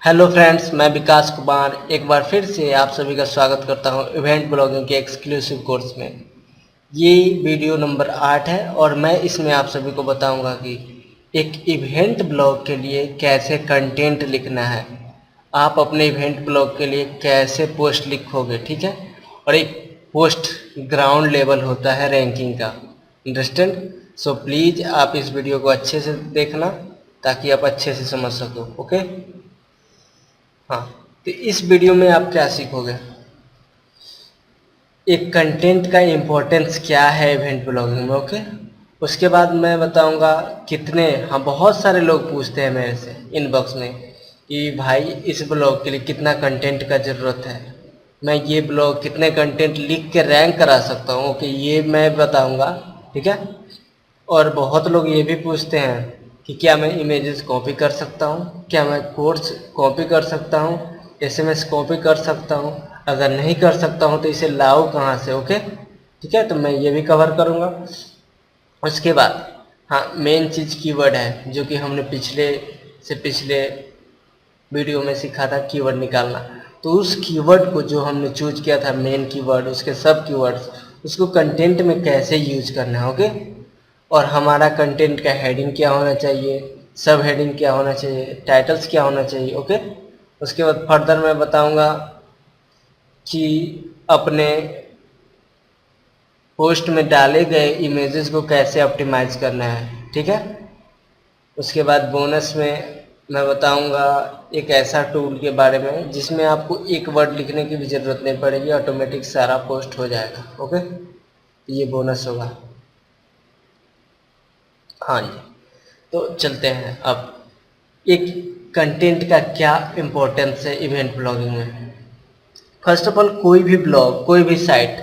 Hello friends, मैं विकास कुमार एक बार फिर से आप सभी का स्वागत करता हूं इवेंट ब्लॉगिंग के एक्सक्लूसिव कोर्स में। ये वीडियो नंबर 8 है और मैं इसमें आप सभी को बताऊंगा कि एक इवेंट ब्लॉग के लिए कैसे कंटेंट लिखना है, आप अपने इवेंट ब्लॉग के लिए कैसे पोस्ट लिखोगे, ठीक है। और एक पोस्ट ग्राउंड लेवल होता है रैंकिंग का, अंडरस्टैंड। सो प्लीज़ आप इस वीडियो को अच्छे से देखना ताकि आप अच्छे से समझ सको, ओके। हाँ, तो इस वीडियो में आप क्या सीखोगे, एक कंटेंट का इम्पोर्टेंस क्या है इवेंट ब्लॉगिंग में, ओके। उसके बाद मैं बताऊंगा कितने, हाँ, बहुत सारे लोग पूछते हैं मेरे से इनबॉक्स में कि भाई इस ब्लॉग के लिए कितना कंटेंट का ज़रूरत है, मैं ये ब्लॉग कितने कंटेंट लिख के रैंक करा सकता हूँ, ओके, ये मैं बताऊंगा, ठीक है। और बहुत लोग ये भी पूछते हैं कि क्या मैं इमेजेस कॉपी कर सकता हूँ, क्या मैं कोड्स कॉपी कर सकता हूँ, एसएमएस कॉपी कर सकता हूँ, अगर नहीं कर सकता हूँ तो इसे लाऊं कहाँ से, ओके, ठीक है। तो मैं ये भी कवर करूँगा। उसके बाद हाँ, मेन चीज़ कीवर्ड है जो कि हमने पिछले वीडियो में सीखा था, कीवर्ड निकालना। तो उस कीवर्ड को जो हमने चूज किया था मेन कीवर्ड, उसके सब कीवर्ड्स, उसको कंटेंट में कैसे यूज करना है, ओके। और हमारा कंटेंट का हेडिंग क्या होना चाहिए, सब हेडिंग क्या होना चाहिए, टाइटल्स क्या होना चाहिए, ओके। उसके बाद फर्दर मैं बताऊंगा कि अपने पोस्ट में डाले गए इमेजेस को कैसे ऑप्टिमाइज करना है, ठीक है। उसके बाद बोनस में मैं बताऊंगा एक ऐसा टूल के बारे में जिसमें आपको एक वर्ड लिखने की भी ज़रूरत नहीं पड़ेगी, ऑटोमेटिक सारा पोस्ट हो जाएगा, ओके। ये बोनस होगा। हाँ जी, तो चलते हैं अब एक कंटेंट का क्या इम्पोर्टेंस है इवेंट ब्लॉगिंग में। फर्स्ट ऑफ ऑल, कोई भी ब्लॉग, कोई भी साइट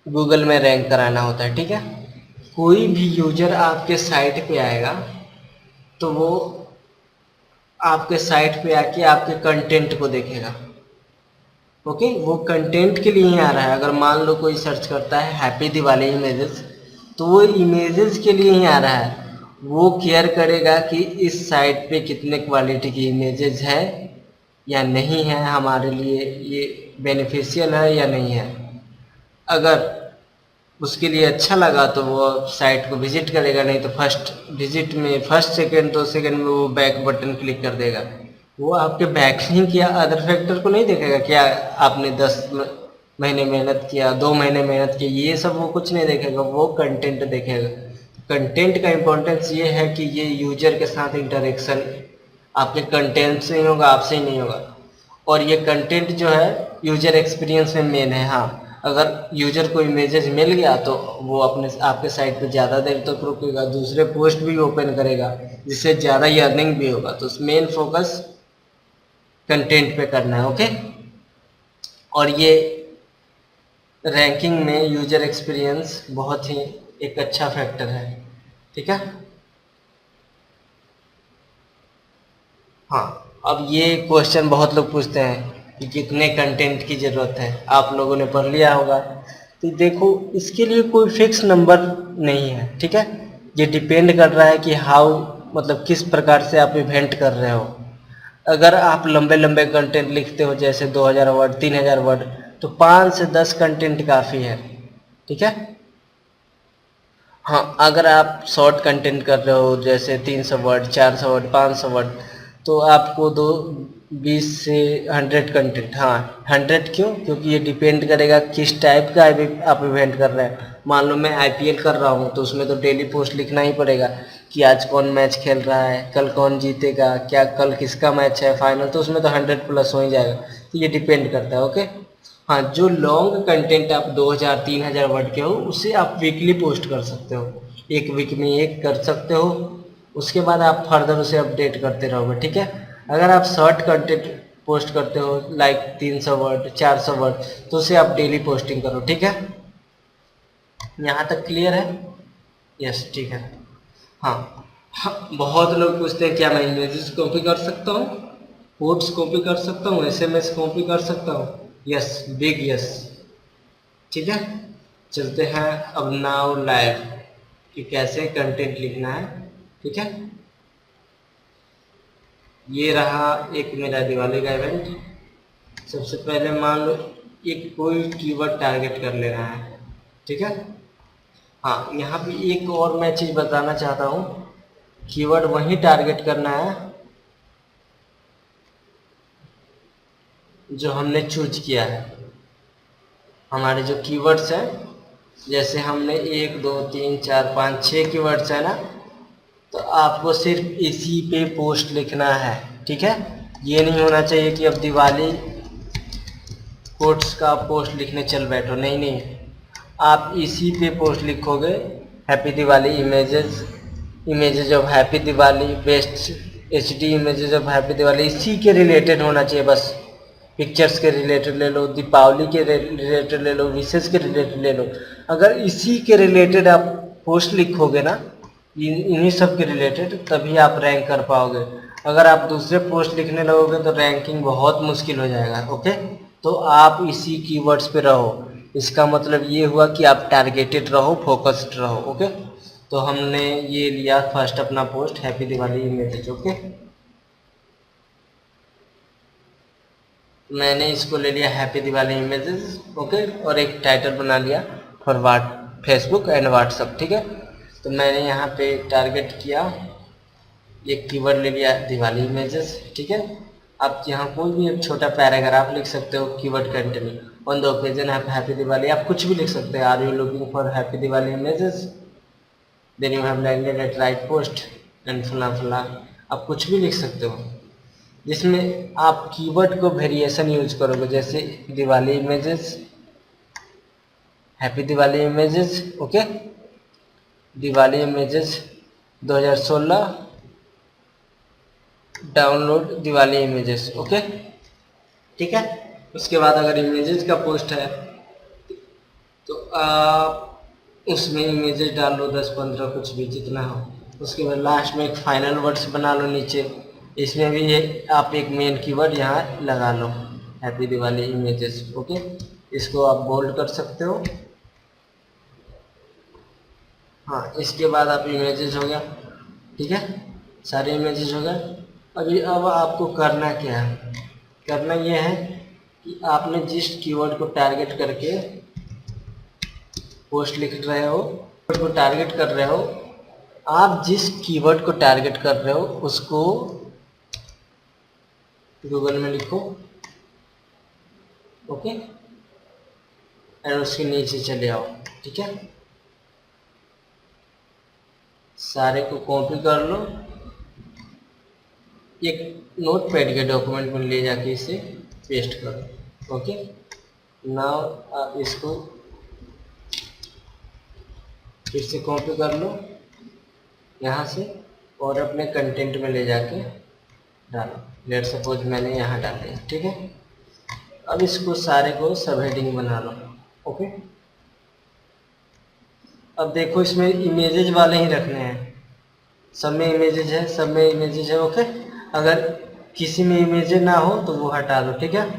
गूगल में रैंक कराना होता है, ठीक है। कोई भी यूजर आपके साइट पे आएगा तो वो आपके साइट पे आके आपके कंटेंट को देखेगा, ओके। वो कंटेंट के लिए ही आ रहा है। अगर मान लो कोई सर्च करता है हैप्पी दिवाली इमेजेस, तो वो इमेजेस के लिए ही आ रहा है। वो केयर करेगा कि इस साइट पे कितने क्वालिटी की इमेजेस है या नहीं है, हमारे लिए ये बेनिफिशियल है या नहीं है। अगर उसके लिए अच्छा लगा तो वो साइट को विजिट करेगा, नहीं तो फर्स्ट विजिट में, फर्स्ट सेकंड, 2 सेकंड में वो बैक बटन क्लिक कर देगा। वो आपके बैकलिंक या अदर फैक्टर को नहीं देखेगा, क्या आपने 10 महीने मेहनत किया, 2 महीने मेहनत की, ये सब वो कुछ नहीं देखेगा, वो कंटेंट देखेगा। कंटेंट का इम्पोर्टेंस ये है कि ये यूजर के साथ इंटरेक्शन आपके कंटेंट से ही होगा, आपसे ही नहीं होगा। और ये कंटेंट जो है यूजर एक्सपीरियंस में मेन है। हाँ, अगर यूजर को इमेजेस मिल गया तो वो अपने आपके साइट पे ज़्यादा देर तक रुकेगा, दूसरे पोस्ट भी ओपन करेगा, जिससे ज़्यादा ही अर्निंग भी होगा। तो मेन फोकस कंटेंट पे करना है, ओके। और ये रैंकिंग में यूजर एक्सपीरियंस बहुत ही एक अच्छा फैक्टर है, ठीक है। हाँ, अब ये क्वेश्चन बहुत लोग पूछते हैं कि कितने कंटेंट की ज़रूरत है, आप लोगों ने पढ़ लिया होगा। तो देखो, इसके लिए कोई फिक्स नंबर नहीं है, ठीक है। ये डिपेंड कर रहा है कि हाउ, मतलब किस प्रकार से आप इवेंट कर रहे हो। अगर आप लंबे लंबे कंटेंट लिखते हो जैसे 2000 वर्ड, 3000 वर्ड, तो 5 से 10 कंटेंट काफ़ी है, ठीक है। हाँ, अगर आप शॉर्ट कंटेंट कर रहे हो जैसे 300 वर्ड, 400 वर्ड, 500 वर्ड, तो आपको दो 20 से 100 कंटेंट, हाँ 100 क्यों, क्योंकि ये डिपेंड करेगा किस टाइप का आप इवेंट कर रहे हैं। मान लो मैं आईपीएल कर रहा हूँ तो उसमें तो डेली पोस्ट लिखना ही पड़ेगा कि आज कौन मैच खेल रहा है, कल कौन जीतेगा, क्या कल किसका मैच है फाइनल, तो उसमें तो 100+ हो ही जाएगा। तो ये डिपेंड करता है, ओके। हाँ, जो लॉन्ग कंटेंट आप 2000-3000 वर्ड के हो उसे आप वीकली पोस्ट कर सकते हो, एक वीक में एक कर सकते हो। उसके बाद आप फर्दर उसे अपडेट करते रहोगे, ठीक है। अगर आप शॉर्ट कंटेंट पोस्ट करते हो लाइक 300 वर्ड, 400 वर्ड, तो उसे आप डेली पोस्टिंग करो, ठीक है। यहाँ तक क्लियर है? यस, ठीक है। हाँ, हाँ, बहुत लोग पूछते हैं क्या मैं इमेजेस कॉपी कर सकता हूँ, कोड्स कॉपी कर सकता हूँ, एसएमएस कॉपी कर सकता हूँ। यस, बिग यस, ठीक है। चलते हैं अब नाउ लाइव कि कैसे कंटेंट लिखना है, ठीक है। ये रहा एक मेरा दिवाली का इवेंट। सबसे पहले मान लो एक कोई कीवर्ड टारगेट कर लेना है, ठीक है। हाँ, यहाँ पे एक और मैं चीज़ बताना चाहता हूँ, कीवर्ड वही टारगेट करना है जो हमने चूज किया है। हमारे जो कीवर्ड्स हैं, जैसे हमने 1 2 3 4 5 6 कीवर्ड्स है ना, तो आपको सिर्फ इसी पे पोस्ट लिखना है, ठीक है। ये नहीं होना चाहिए कि अब दिवाली कोट्स का पोस्ट लिखने चल बैठो, नहीं नहीं, आप इसी पे पोस्ट लिखोगे। Happy Diwali images, images of happy Diwali, best HD images of happy Diwali, इसी के रिलेटेड होना चाहिए बस। पिक्चर्स के रिलेटेड ले लो, दीपावली के रिलेटेड ले लो, विशेष के रिलेटेड ले लो। अगर इसी के रिलेटेड आप पोस्ट लिखोगे ना, इन्हीं सब के रिलेटेड, तभी आप रैंक कर पाओगे। अगर आप दूसरे पोस्ट लिखने लगोगे तो रैंकिंग बहुत मुश्किल हो जाएगा, ओके। तो आप इसी कीवर्ड्स पे रहो, इसका मतलब ये हुआ कि आप टारगेटेड रहो, फोकस्ड रहो, ओके। तो हमने ये लिया फर्स्ट अपना post happy Diwali images, okay. मैंने इसको ले लिया हैप्पी दिवाली इमेजेस, ओके, और एक टाइटल बना लिया फॉर फेसबुक एंड व्हाट्सअप, ठीक है। तो मैंने यहाँ पे टारगेट किया, एक कीवर्ड ले लिया दिवाली इमेजेस, ठीक है। आप यहाँ कोई भी एक छोटा पैराग्राफ लिख सकते हो keyword containing on the occasion of happy Diwali, आप कुछ भी लिख सकते हैं। Are you looking for happy Diwali images, then you have landed at right post and फला फला, आप कुछ भी लिख सकते हो जिसमें आप कीवर्ड को वेरिएशन यूज करोगे, जैसे Diwali images, happy Diwali images, okay, Diwali images 2016 download Diwali images, okay, ठीक है। उसके बाद अगर इमेजेस का पोस्ट है तो आप उसमें इमेजेस डाल लो 10-15, कुछ भी जितना हो। उसके बाद लास्ट में एक फाइनल वर्ड्स बना लो नीचे, इसमें भी आप एक मेन कीवर्ड यहाँ लगा लो, हैप्पी दिवाली इमेजेस, ओके। इसको आप बोल्ड कर सकते हो। हाँ, इसके बाद आप इमेजेस हो गया, ठीक है, सारे इमेजेस हो गए। अभी अब आपको करना क्या है, करना ये है कि आपने जिस कीवर्ड को टारगेट करके पोस्ट लिख रहे हो, को टारगेट कर रहे हो, आप जिस कीवर्ड को टारगेट कर रहे हो उसको गूगल में लिखो, ओके, और उसके नीचे चले आओ, ठीक है। सारे को कॉपी कर लो, एक नोटपैड के डॉक्यूमेंट में ले जाके इसे पेस्ट करो, ओके। नाउ आप इसको फिर से कॉपी कर लो यहाँ से और अपने कंटेंट में ले जाके डालो। लेट सपोज मैंने यहाँ डाल दिया, ठीक है। अब इसको सारे को सब हेडिंग बना लो, ओके। अब देखो इसमें इमेजेस वाले ही रखने हैं, सब में इमेजेस है, सब में इमेजेस है, ओके। अगर किसी में इमेजेस ना हो तो वो हटा दो, ठीक है।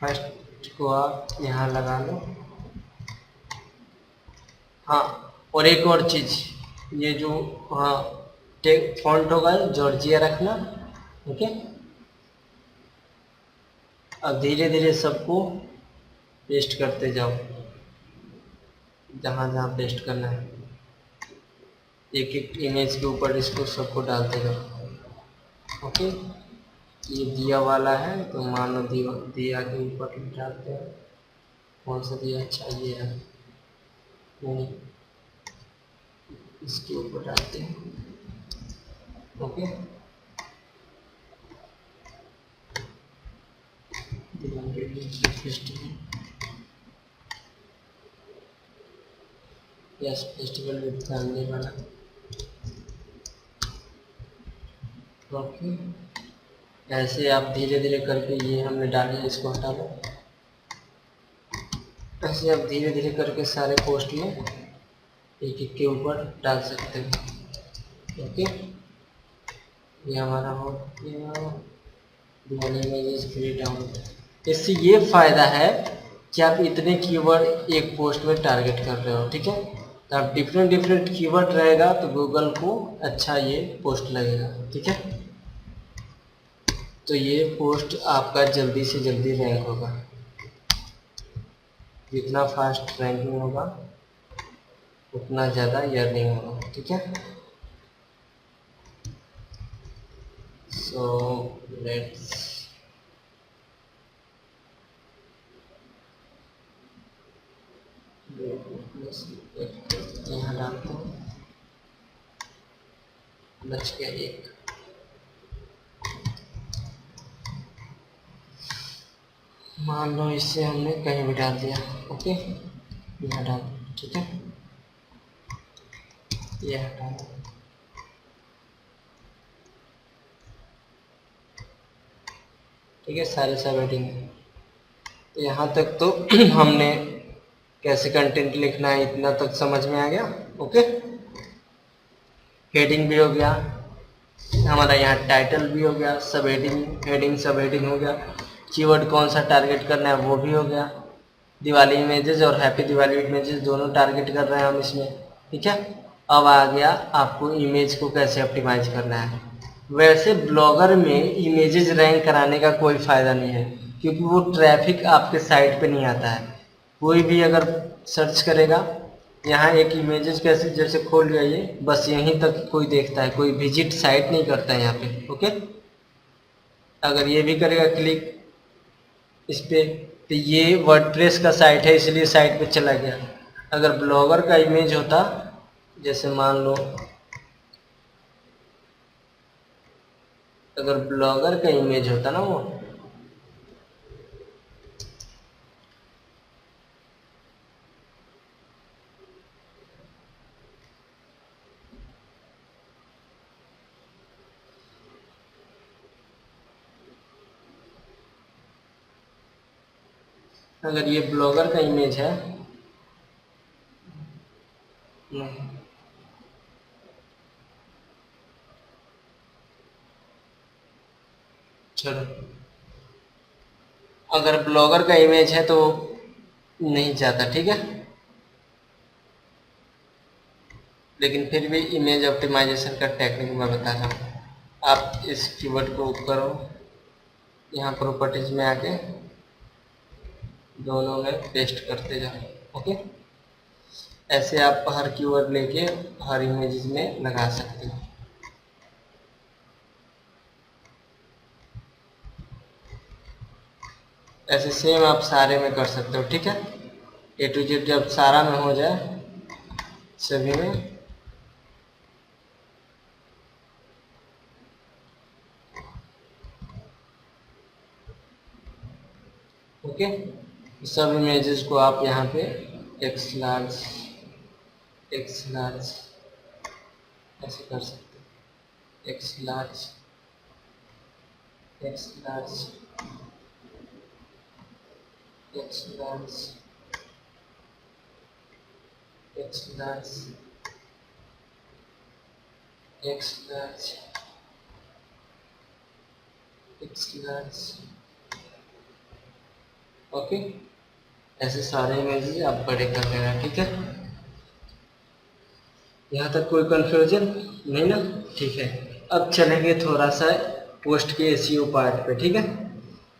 फर्स्ट को आप यहाँ लगा लो। हाँ, और एक और चीज, ये जो हाँ टेक फॉन्ट होगा जॉर्जिया रखना, ओके। अब धीरे धीरे सबको पेस्ट करते जाओ जहाँ जहाँ पेस्ट करना है, एक एक इमेज के ऊपर इसको सबको डालते जाओ, ओके। ये दिया वाला है तो मान लो दिया के ऊपर डालते हैं। कौन सा दिया चाहिए है, नहीं इसके ऊपर डालते हैं, okay. Yes, festival with family वाला, ओके। ऐसे आप धीरे धीरे करके, ये हमने डाले, इसको हटा लो। ऐसे आप धीरे धीरे करके सारे पोस्ट में एक एक के ऊपर डाल सकते हैं, ओके। ये हमारा हो गया दिवाली इमेजेस फ्री डाउनलोड। इससे ये फायदा है कि आप इतने कीवर्ड एक पोस्ट में टारगेट कर रहे हो, ठीक है। तो आप डिफरेंट डिफरेंट कीवर्ड रहेगा तो गूगल को अच्छा ये पोस्ट लगेगा, ठीक है। तो ये पोस्ट आपका जल्दी से जल्दी रैंक होगा, जितना फास्ट रैंकिंग होगा उतना ज़्यादा अर्निंग होगा, ठीक है। सो लेट्स यहाँ डालते हैं, बच गया एक। मान लो इससे हमने कहीं भी डाल दिया, ओके, यहाँ डाल, ठीक है, ये हटा दो, ठीक है, सारे सब हेडिंग। तो यहाँ तक तो हमने कैसे कंटेंट लिखना है इतना तक समझ में आ गया, ओके। हेडिंग भी हो गया हमारा, यहाँ टाइटल भी हो गया, सब हेडिंग सब हेडिंग हो गया, कीवर्ड कौन सा टारगेट करना है वो भी हो गया, दिवाली इमेजेस और हैप्पी दिवाली इमेजेस दोनों टारगेट कर रहे हैं हम इसमें, ठीक है। अब आ गया आपको इमेज को कैसे ऑप्टिमाइज करना है। वैसे ब्लॉगर में इमेजेस रैंक कराने का कोई फ़ायदा नहीं है, क्योंकि वो ट्रैफिक आपके साइट पे नहीं आता है। कोई भी अगर सर्च करेगा, यहाँ एक इमेजेस कैसे जैसे खोल लिया ये, बस यहीं तक कोई देखता है, कोई विजिट साइट नहीं करता है यहाँ पे, ओके। अगर ये भी करेगा क्लिक इस पे, तो ये वर्डप्रेस का साइट है इसलिए साइट पे चला गया। अगर ब्लॉगर का इमेज होता, जैसे मान लो अगर ब्लॉगर का इमेज होता ना वो, अगर ये ब्लॉगर का इमेज है, नहीं, चलो, अगर ब्लॉगर का इमेज है तो नहीं जाता, ठीक है। लेकिन फिर भी इमेज ऑप्टिमाइजेशन का टेक्निक मैं बता रहा हूँ। आप इस कीवर्ड को करो, यहाँ प्रॉपर्टीज में आके दोनों में पेस्ट करते जाओ, ओके। ऐसे आप हर कीवर्ड लेके हर इमेजेस में लगा सकते हो। ऐसे सेम आप सारे में कर सकते हो, ठीक है। ए टू जेड जब सारा में हो जाए सभी में, ओके। सब इमेजेस को आप यहाँ पे एक्स लार्ज ऐसे कर सकते हो, x large x large x large x large x large x large, okay. ऐसे सारे इमेजेस आप बड़े कर लेना, ठीक है। यहाँ तक कोई कंफ्यूजन नहीं ना, ठीक है। अब चलेंगे थोड़ा सा पोस्ट के एसईओ पार्ट पे, ठीक है।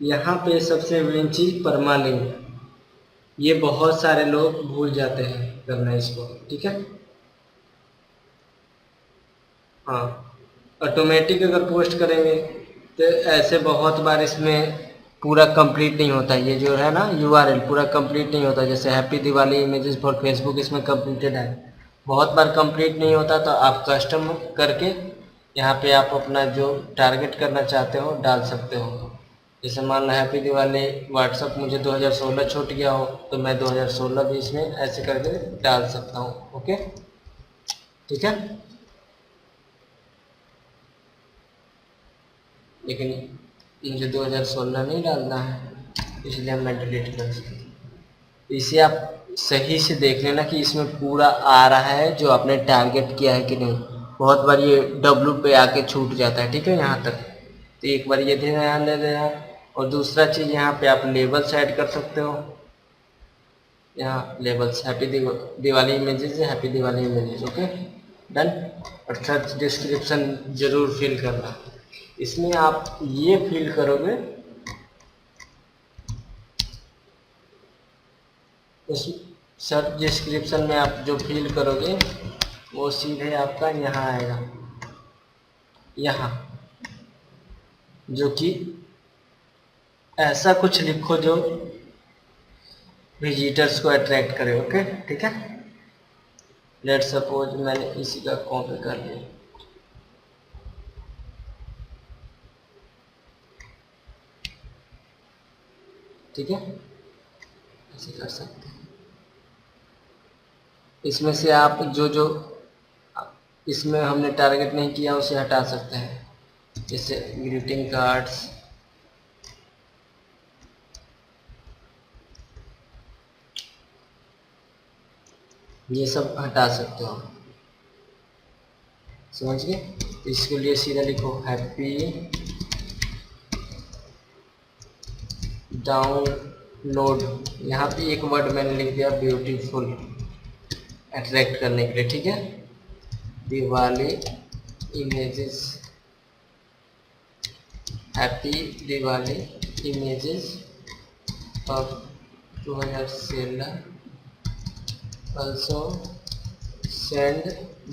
यहाँ पे सबसे मेन चीज परमालिंक, ये बहुत सारे लोग भूल जाते हैं करना इसको, ठीक है। हाँ, ऑटोमेटिक अगर पोस्ट करेंगे तो ऐसे बहुत बार इसमें पूरा कंप्लीट नहीं होता, ये जो है ना यूआरएल पूरा कंप्लीट नहीं होता। जैसे happy Diwali images for Facebook इसमें कंप्लीटेड है, बहुत बार कंप्लीट नहीं होता। तो आप कस्टम करके यहाँ पे आप अपना जो टारगेट करना चाहते हो डाल सकते हो। जैसे मान लो हैप्पी दिवाली व्हाट्सअप मुझे 2016 छूट गया हो, तो मैं 2016 भी इसमें ऐसे करके डाल सकता हूँ, ओके, ठीक है। लेकिन मुझे 2016 नहीं डालना है, इसलिए मैं डिलीट कर सकता हूँ। इसे आप सही से देख लेना कि इसमें पूरा आ रहा है जो आपने टारगेट किया है कि नहीं। बहुत बार ये डब्लू पे आके छूट जाता है, ठीक है, यहाँ तक। तो एक बार ये ध्यान दे देना। और दूसरा चीज़ यहाँ पे आप लेबल्स ऐड कर सकते हो। यहाँ लेबल्स हैप्पी दिवाली इमेजेस है, happy Diwali images. Okay done. और सर्च डिस्क्रिप्शन जरूर फिल करना। इसमें आप ये फिल करोगे, उस सर्च डिस्क्रिप्शन में आप जो फिल करोगे वो सीधे आपका यहाँ आएगा, यहाँ जो कि ऐसा कुछ लिखो जो विजिटर्स को अट्रैक्ट करे। ओके ठीक है। लेट सपोज मैंने इसी का कॉपी कर लिया, ठीक है, ऐसे कर सकते हैं। इसमें से आप जो जो इसमें हमने टारगेट नहीं किया उसे हटा सकते हैं, जैसे ग्रीटिंग कार्ड्स, ये सब हटा सकते हो, समझ गए। इसके लिए सीधा लिखो हैप्पी डाउनलोड। यहाँ पे एक वर्ड मैंने लिख दिया ब्यूटीफुल, अट्रैक्ट करने के लिए, ठीक है। Diwali images, happy Diwali images of 2016, also send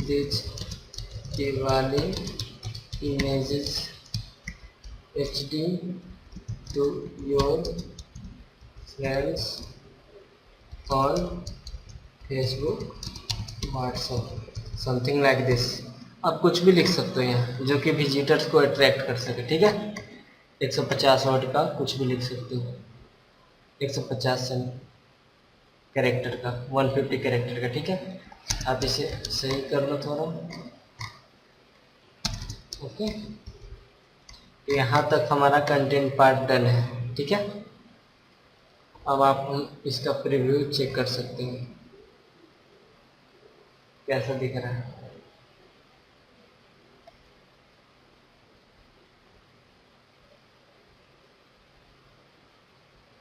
these Diwali images HD to your friends on Facebook, WhatsApp, something like this। आप कुछ भी लिख सकते हो यहाँ जो कि विजिटर्स को अट्रैक्ट कर सके, ठीक है। 150 वर्ड का कुछ भी लिख सकते हो, 150 कैरेक्टर का, 150 कैरेक्टर का, ठीक है। आप इसे सही कर लो थोड़ा। ओके, यहाँ तक हमारा कंटेंट पार्ट डन है, ठीक है। अब आप हम इसका प्रीव्यू चेक कर सकते हैं कैसा दिख रहा है।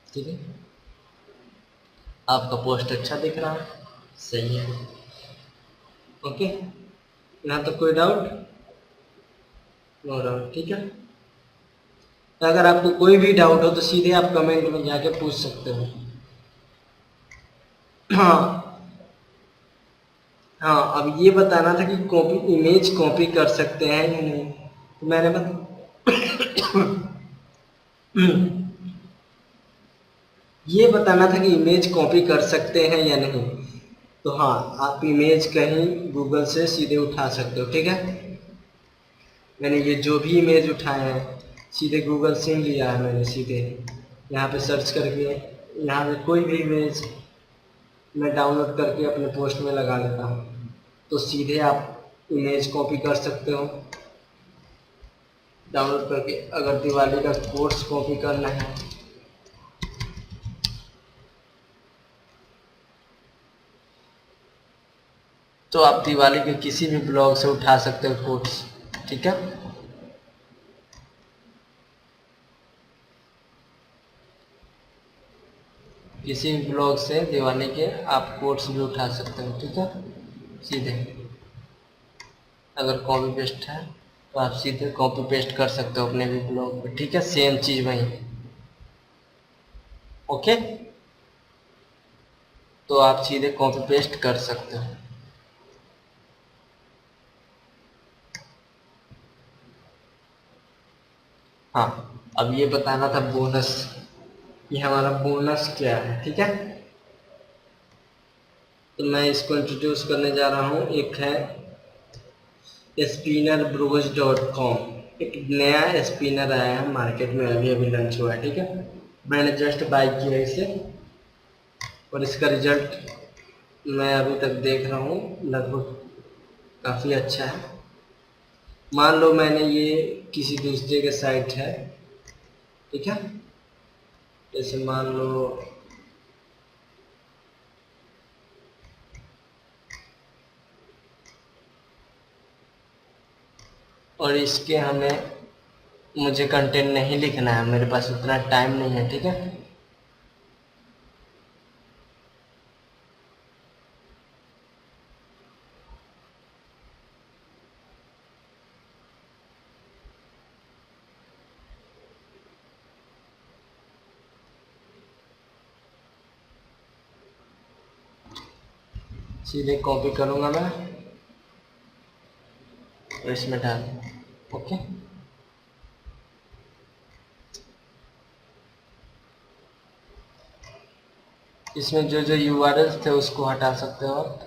ठीक है, आपका पोस्ट अच्छा दिख रहा है, सही है। ओके, यहाँ तक कोई डाउट? नो डाउट, ठीक है। तो अगर आपको कोई भी डाउट हो तो सीधे आप कमेंट में जाके पूछ सकते हो। हाँ हाँ, अब ये बताना था कि कॉपी इमेज कॉपी कर सकते हैं या नहीं, तो मैंने ये बताना था कि इमेज कॉपी कर सकते हैं या नहीं। तो हाँ, आप इमेज कहीं गूगल से सीधे उठा सकते हो, ठीक है। मैंने ये जो भी इमेज उठाए हैं सीधे गूगल से ही लिया है मैंने, सीधे यहाँ पे सर्च करके यहाँ पे कोई भी इमेज मैं डाउनलोड करके अपने पोस्ट में लगा लेता हूँ, तो सीधे आप इमेज कॉपी कर सकते हो डाउनलोड करके। अगर दिवाली का कोर्स कॉपी करना है तो आप दिवाली के किसी भी ब्लॉग से उठा सकते हो कोर्स, ठीक है। किसी भी ब्लॉग से दिवाली के आप कोर्स भी उठा सकते हो, ठीक है, सीधे। अगर कॉपी पेस्ट है तो आप सीधे कॉपी पेस्ट कर सकते हो अपने भी ब्लॉग पे, ठीक है, सेम चीज वही। ओके, तो आप सीधे कॉपी पेस्ट कर सकते हो। हाँ, अब ये बताना था बोनस, ये हमारा बोनस क्या है, ठीक है। तो मैं इसको इंट्रोड्यूस करने जा रहा हूँ। एक है spinnerbros.com, एक नया स्पिनर आया है मार्केट में, अभी अभी लॉन्च हुआ है, ठीक है। मैंने जस्ट बाय किया इसे और इसका रिजल्ट मैं अभी तक देख रहा हूँ, लगभग काफ़ी अच्छा है। मान लो मैंने ये किसी दूसरे के साइट है, ठीक है, जैसे मान लो और इसके हमें मुझे कंटेंट नहीं लिखना है, मेरे पास उतना टाइम नहीं है, ठीक है। सीधे कॉपी करूंगा मैं और इसमें डाल दूंगा। ओके, इसमें जो जो यूआरएल थे उसको हटा सकते हो आप।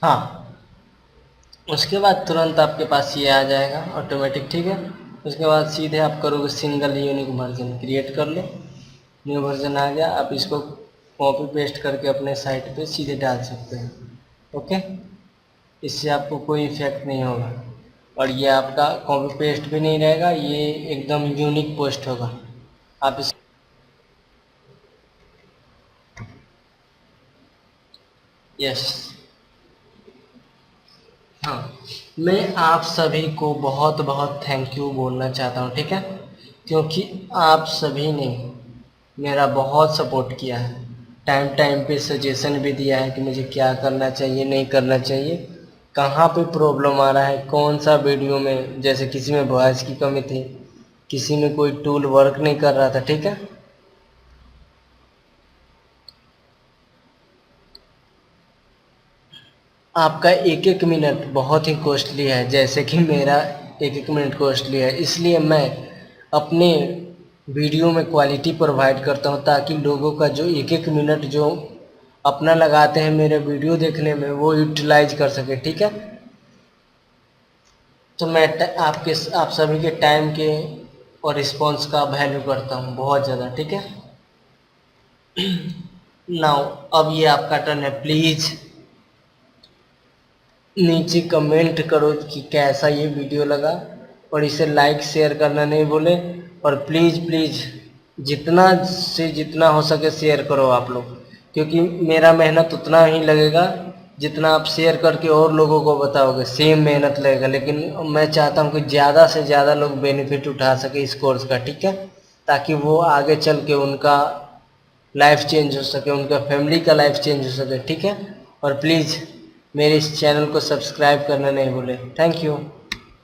हाँ, उसके बाद तुरंत आपके पास ये आ जाएगा ऑटोमेटिक, ठीक है। उसके बाद सीधे आप करोगे सिंगल यूनिक वर्जन क्रिएट कर लो, न्यू वर्जन आ गया। आप इसको कॉपी पेस्ट करके अपने साइट पे सीधे डाल सकते हैं। ओके, इससे आपको कोई इफेक्ट नहीं होगा और ये आपका कॉपी पेस्ट भी नहीं रहेगा, ये एकदम यूनिक पोस्ट होगा। आप इस यस, हाँ, मैं आप सभी को बहुत बहुत थैंक यू बोलना चाहता हूँ, ठीक है, क्योंकि आप सभी ने मेरा बहुत सपोर्ट किया है, टाइम टाइम पे सजेशन भी दिया है कि मुझे क्या करना चाहिए नहीं करना चाहिए, कहाँ पे प्रॉब्लम आ रहा है, कौन सा वीडियो में, जैसे किसी में वॉइस की कमी थी, किसी में कोई टूल वर्क नहीं कर रहा था, ठीक है। आपका एक एक मिनट बहुत ही कॉस्टली है, जैसे कि मेरा एक एक मिनट कॉस्टली है, इसलिए मैं अपने वीडियो में क्वालिटी प्रोवाइड करता हूं ताकि लोगों का जो एक एक मिनट जो अपना लगाते हैं मेरे वीडियो देखने में वो यूटिलाइज कर सके, ठीक है। तो मैं आप सभी के टाइम के और रिस्पॉन्स का वैल्यू करता हूँ बहुत ज़्यादा, ठीक है। नाउ अब ये आपका टर्न है, प्लीज़ नीचे कमेंट करो कि कैसा ये वीडियो लगा और इसे लाइक शेयर करना नहीं भूले और प्लीज़ प्लीज़ जितना से जितना हो सके शेयर करो आप लोग, क्योंकि मेरा मेहनत उतना ही लगेगा जितना आप शेयर करके और लोगों को बताओगे, सेम मेहनत लगेगा, लेकिन मैं चाहता हूँ कि ज़्यादा से ज़्यादा लोग बेनिफिट उठा सके इस कोर्स का, ठीक है, ताकि वो आगे चल के उनका लाइफ चेंज हो सके, उनका फैमिली का लाइफ चेंज हो सके, ठीक है। और प्लीज़ मेरे इस चैनल को सब्सक्राइब करना नहीं भूलें। Thank you.